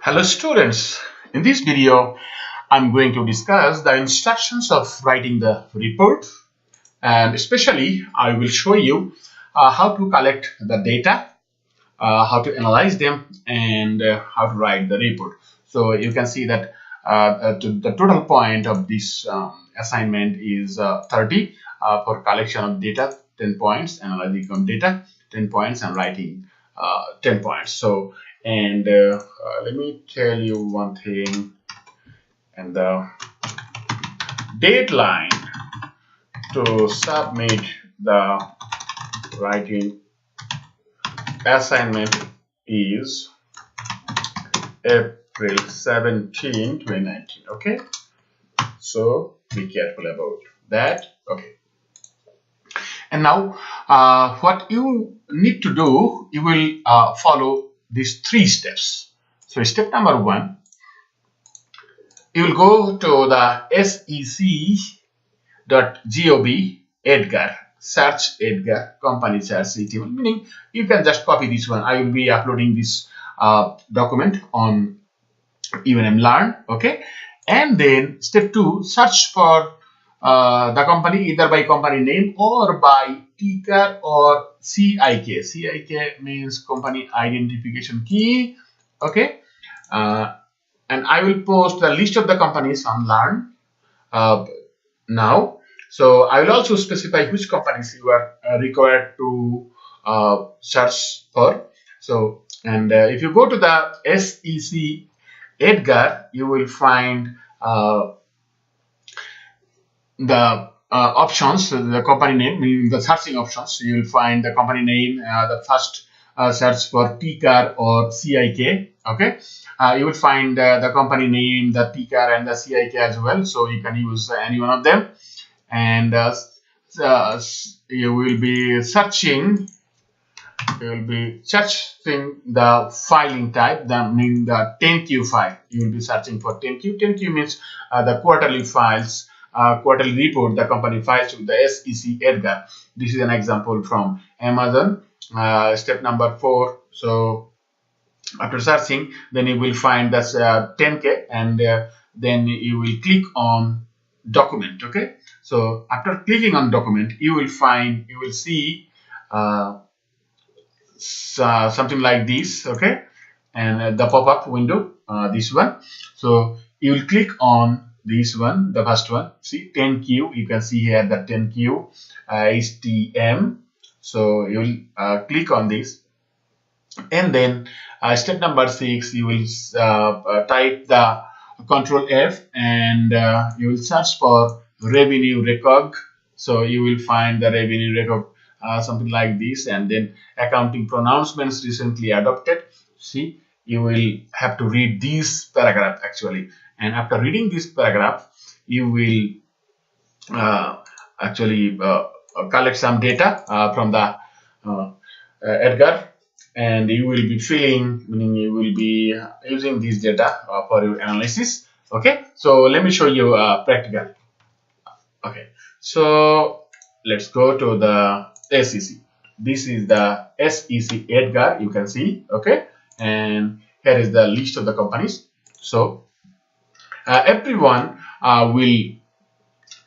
Hello students, in this video I'm going to discuss the instructions of writing the report, and especially I will show you how to collect the data, how to analyze them, and how to write the report. So you can see that the total point of this assignment is 30 for collection of data, 10 points, analyzing of data, 10 points, and writing 10 points. So let me tell you one thing, and the deadline to submit the writing assignment is April 17, 2019. Okay, so be careful about that. Okay, and now what you need to do, you will follow these 3 steps. So step number 1, you will go to the sec.gov Edgar, search Edgar company search CTML, meaning you can just copy this one. I will be uploading this document on UNM Learn. Okay, and then step 2, search for the company either by company name or by TCAR or CIK. CIK means company identification key. Okay, and I will post the list of the companies on Learn now. So I will also specify which companies you are required to search for. So, and if you go to the SEC Edgar, you will find the options, the company name, meaning the searching options. You will find the company name, the first search for TCAR or CIK. Okay, you will find the company name, the TCAR, and the CIK as well. So you can use any one of them, and you will be searching. You will be searching the filing type, that means the 10Q file. You will be searching for 10Q. 10Q means the quarterly files, quarterly report the company files with the SEC Edgar. This is an example from Amazon. Step number 4. So after searching, then you will find that's 10K, and then you will click on document. Okay, so after clicking on document, you will see something like this. Okay, and the pop-up window, this one. So you will click on this one, the first one. See 10Q, you can see here the 10Q is TM. So you will click on this, and then step number 6, you will type the Control F, and you will search for revenue recog. So you will find the revenue recog, something like this, and then accounting pronouncements recently adopted. See, you will have to read this paragraph actually, and after reading this paragraph, you will actually collect some data from the Edgar, and you will be filling, meaning you will be using this data for your analysis. Okay, so let me show you practical. Okay, so let's go to the SEC. This is the SEC Edgar, you can see. Okay, and here is the list of the companies. So everyone will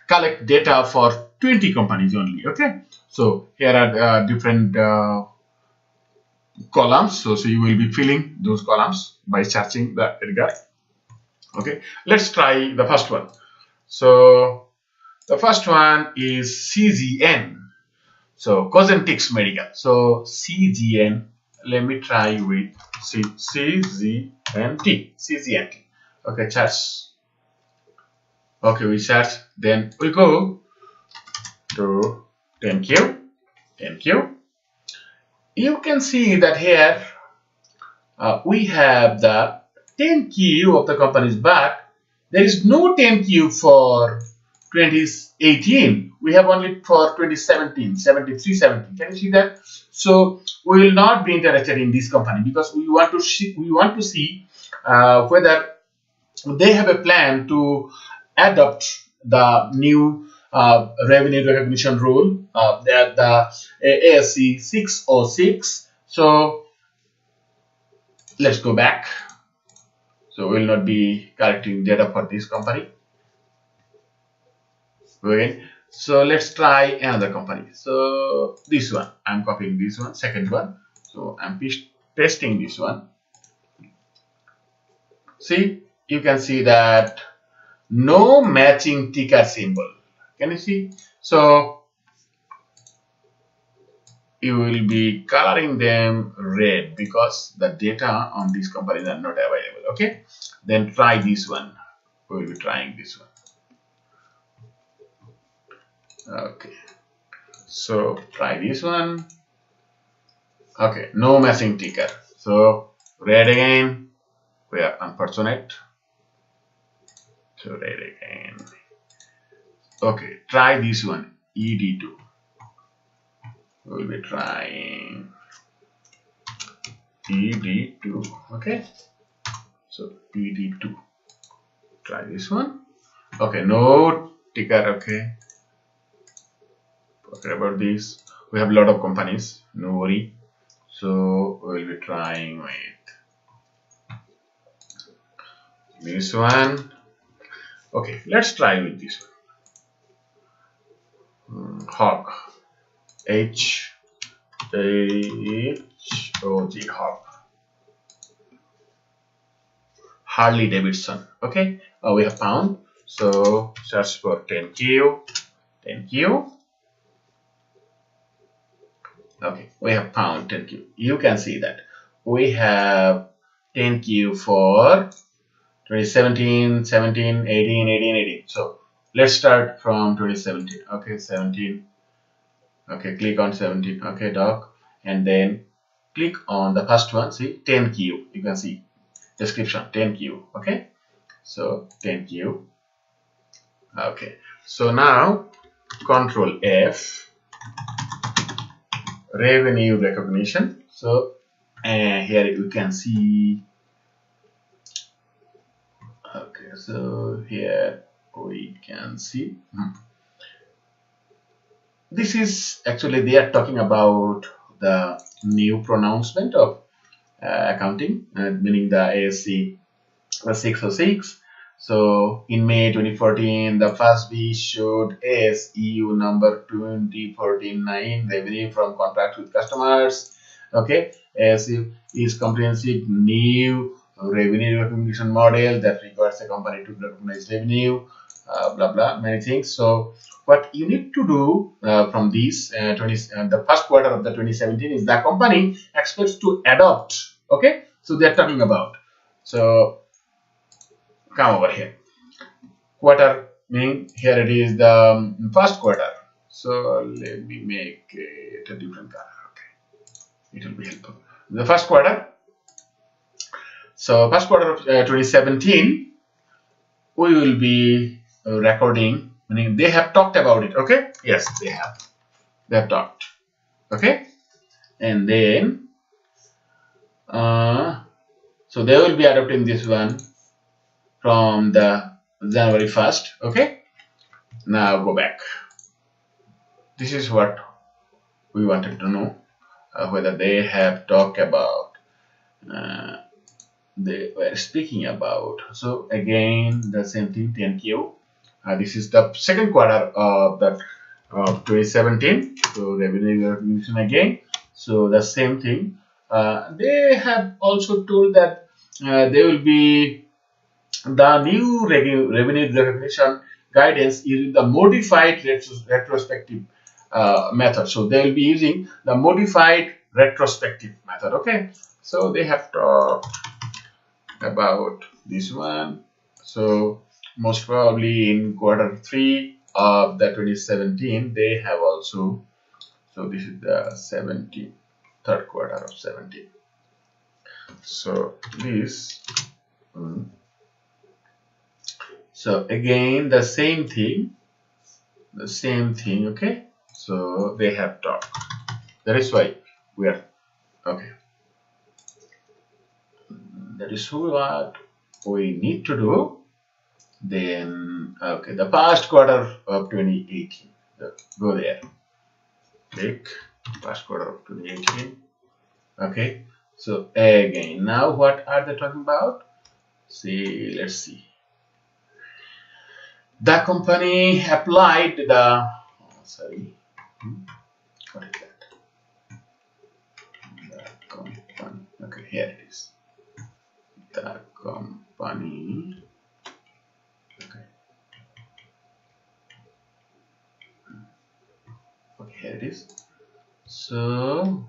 collect data for 20 companies only. Okay, so here are different columns. So you will be filling those columns by searching the Edgar. Okay, let's try the first one. So the first one is CGN. So Cosmetics Medical. So CGN, let me try with CGNT. Okay, search. Okay, we search, then we go to 10Q. You can see that here we have the 10Q of the companies, but there is no 10Q for 2018. We have only for 2017, 7317. Can you see that? So we will not be interested in this company because we want to see whether they have a plan to adopt the new revenue recognition rule, the ASC 606. So let's go back. So we will not be collecting data for this company. Okay. So let's try another company. So this one, I'm copying this one, second one. So I'm pasting this one. See, you can see that no matching ticker symbol. Can you see? So you will be coloring them red because the data on these companies are not available. Okay, then try this one. We will be trying this one. Okay, so try this one. Okay, no matching ticker. So red again. We are unfortunate. So red again. Okay, try this one. ED2. We will be trying ED2. Okay, so ED2. Try this one. Okay, no ticker. Okay, about this. We have a lot of companies. No worry. So we will be trying with this one. Okay, let's try with this one. Hog. H-A-H-O-G. Hog. Harley Davidson. Okay, we have found. So search for 10Q. 10Q. Okay, we have found 10Q. You can see that we have 10Q for 2017, 17, 18, 18, 18. So let's start from 2017. Okay, 17. Okay, click on 17. Okay, doc, and then click on the first one. See 10Q. You can see description 10Q. Okay, so 10Q. Okay, so now Control F. Revenue recognition. So here you can see. Okay, so here we can see this is actually they are talking about the new pronouncement of accounting, meaning the ASC 606. So in May 2014, the first we issued ASEU number 2014-9 revenue from contracts with customers. Okay, ASEU is comprehensive new revenue recognition model that requires a company to recognize revenue, blah blah, many things. So what you need to do from this the first quarter of the 2017 is the company expects to adopt. Okay, so they are talking about. So come over here. Quarter meaning here it is the first quarter. So let me make it a different color. Okay, it will be helpful. The first quarter. So first quarter of 2017, we will be recording. Meaning they have talked about it. Okay, yes, they have. They have talked. Okay, and then so they will be adopting this one from the January 1st. Okay, now go back. This is what we wanted to know, whether they have talked about, they were speaking about. So again the same thing, 10Q. This is the second quarter of that of 2017. So revenue recognition again. So the same thing. They have also told that they will be the new revenue recognition guidance using the modified retrospective method. So they will be using the modified retrospective method. Okay, so they have talked about this one. So most probably in quarter 3 of the 2017 they have also. So this is the 17th, third quarter of 17. So this. So again the same thing, okay. So they have talked. That is why we are okay. That is what we need to do. Then okay, the past quarter of 2018. Go there. Click past quarter of 2018. Okay. So again, now what are they talking about? See, let's see. The company applied the what is that? The company. Okay, here it is. The company. Okay. Okay, here it is. So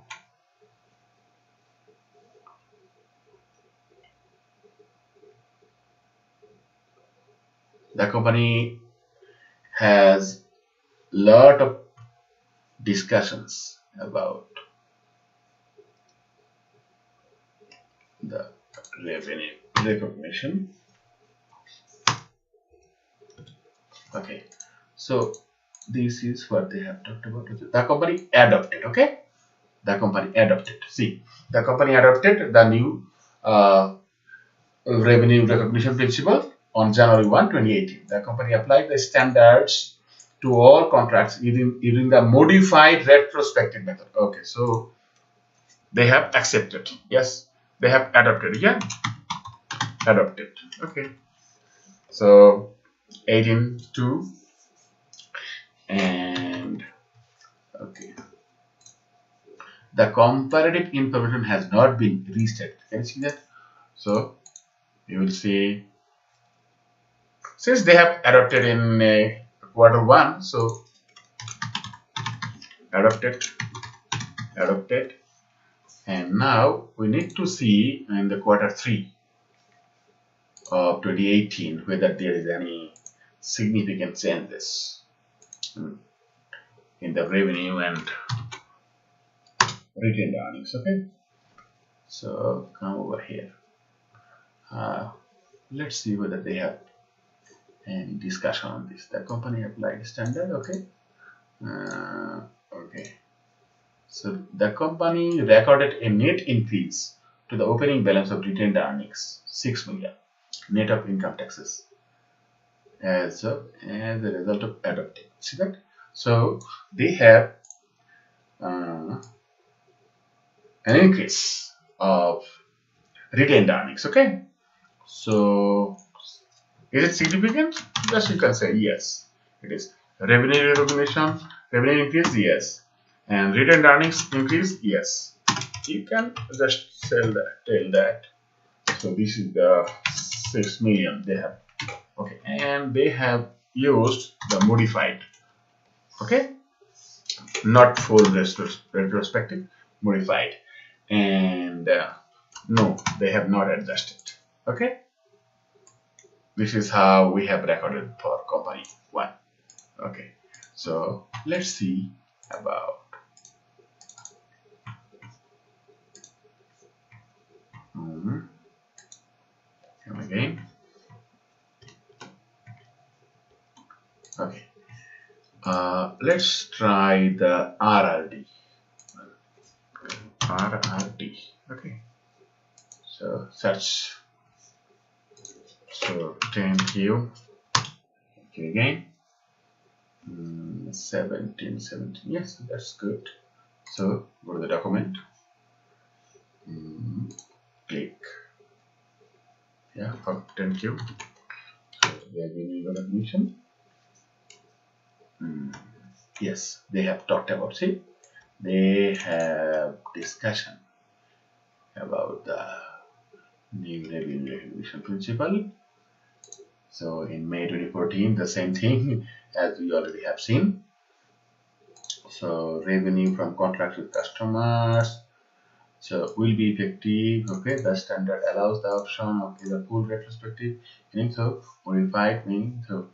the company has lot of discussions about the revenue recognition. Okay, so this is what they have talked about. The company adopted. Okay, the company adopted. See, the company adopted the new revenue recognition principle on January 1, 2018. The company applied the standards to all contracts using the modified retrospective method. Okay, so they have accepted. Yes, they have adopted. Yeah, adopted. Okay, so 18.2 and okay. The comparative information has not been restated. Can you see that? So you will see, since they have adopted in quarter 1, so adopted, and now we need to see in the quarter 3 of 2018 whether there is any significant changes in the revenue and retained earnings. Okay, so come over here. Let's see whether they have any discussion on this. The company applied standard. Okay, okay. So the company recorded a net increase to the opening balance of retained earnings, 6 million, net of income taxes, as a result of adopting. See that? So they have an increase of retained earnings. Okay, so is it significant? Just you can say yes, it is. Revenue recognition, revenue increase, yes, and retained earnings increase, yes. You can just tell that. So this is the 6 million they have. Okay, and they have used the modified. Okay, not full retrospective, modified, and no, they have not adjusted. Okay, this is how we have recorded for company 1. Okay, so let's see about come again. Okay, let's try the RRD. Okay, so search. So 10Q. Okay, again. 17. Yes, that's good. So go to the document. Click. Yeah, for 10Q. So they have been recognition. Yes, they have talked about. See, they have discussion about the new revenue recognition principle. So in May 2014, the same thing as we already have seen. So revenue from contracts with customers, so will be effective. Okay, the standard allows the option of the full retrospective, meaning so modified, meaning so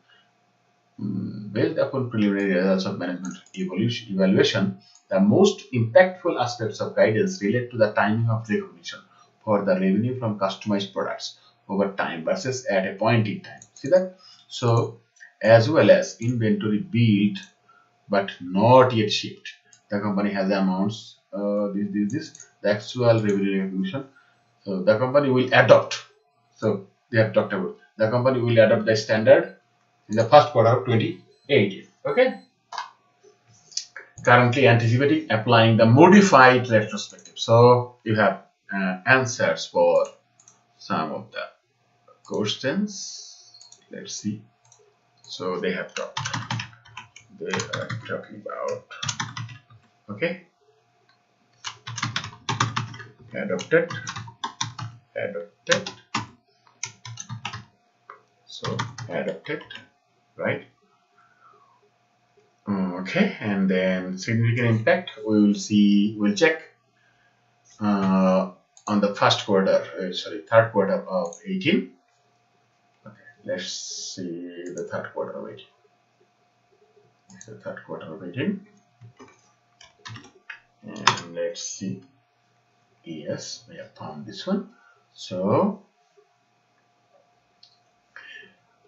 based upon preliminary results of management evaluation, the most impactful aspects of guidance relate to the timing of recognition for the revenue from customized products over time versus at a point in time. See that? So as well as inventory built but not yet shipped. The company has the amounts, the actual revenue recognition. So the company will adopt. So they have talked about the company will adopt the standard in the first quarter of 2018. Okay. Currently anticipating applying the modified retrospective. So you have answers for some of the questions. Let's see. So they are talking about, okay, adopted, so adopted, right? Okay, and then significant impact, we'll check on the third quarter of 18. Okay, let's see the third quarter of 18. The third quarter of 18, and let's see. Yes, we have found this one. So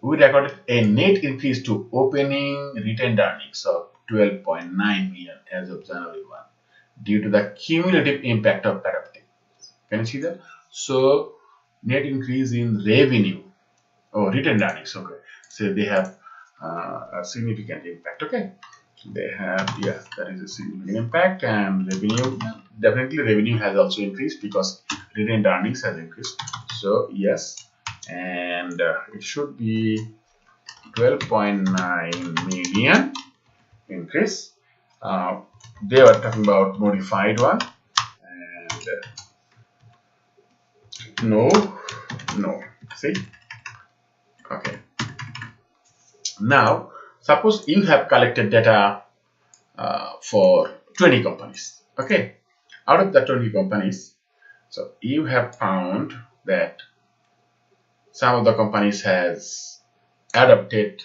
we recorded a net increase to opening retained earnings of 12.9 million as of January 1 due to the cumulative impact of adopting. Can you see that? So net increase in revenue or retained earnings. Okay, so they have a significant impact. Okay, they have, yes, that is a significant impact, and revenue, definitely revenue has also increased because retained earnings has increased. So yes, and it should be 12.9 million increase. They were talking about modified one, and no, see. Okay, now suppose you have collected data for 20 companies. Okay, out of the 20 companies, so you have found that some of the companies has adopted,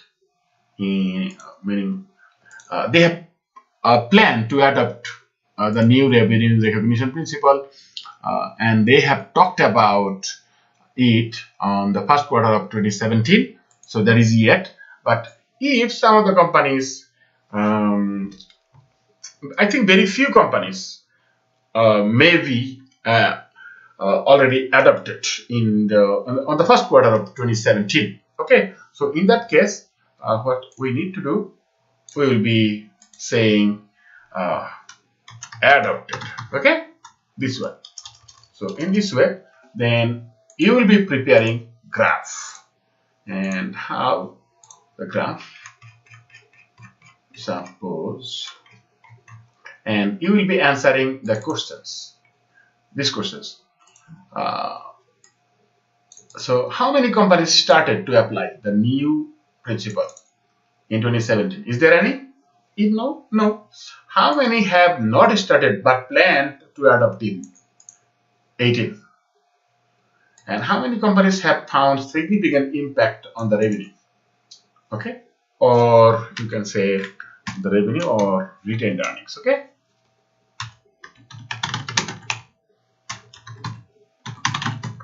meaning they have a plan to adopt the new revenue recognition principle, and they have talked about it on the first quarter of 2017. So that is yet. But if some of the companies, I think very few companies maybe already adopted on the first quarter of 2017. Okay, so in that case, what we need to do, we will be saying adopted. Okay, this way. So in this way, then you will be preparing graph, and how the graph, suppose, and you will be answering the questions, these questions. So how many companies started to apply the new principle in 2017? Is there any? If no, no. How many have not started but planned to adopt in 18? And how many companies have found significant impact on the revenue? Okay, or you can say the revenue or retained earnings. Okay,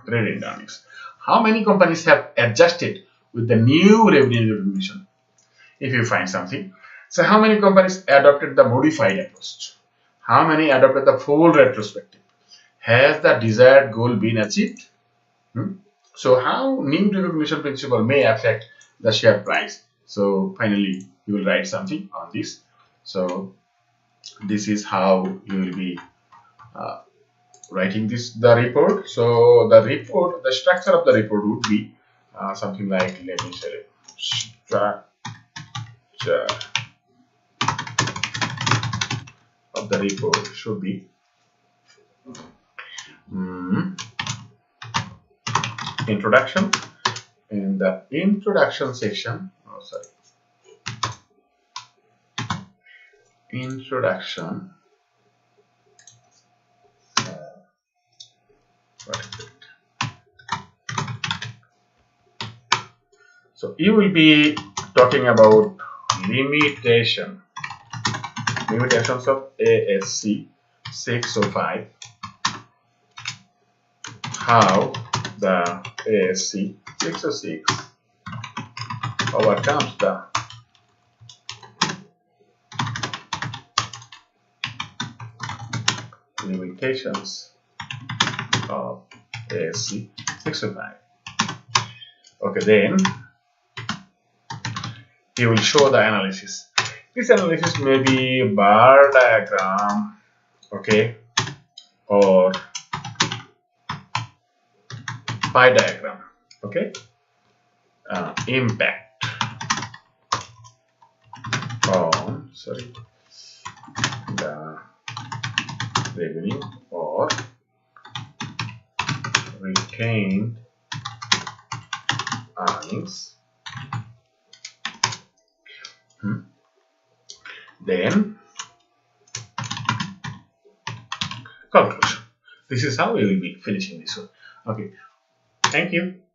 retained earnings. How many companies have adjusted with the new revenue recognition? If you find something. So how many companies adopted the modified approach? How many adopted the full retrospective? Has the desired goal been achieved? So how new recognition principle may affect the share price? So finally you will write something on this. So this is how you will be writing the report. So the structure of the report would be something like, let me say, structure of the report should be introduction. In the introduction section, introduction, what is it? So you will be talking about limitations of ASC 605, how the ASC 606 overcomes the limitations of ASC 605. Okay, then he will show the analysis. This analysis may be bar diagram, okay, or pie diagram, okay. impact on the revenue or retained earnings. Then conclusion. This is how we will be finishing this one. Okay, thank you.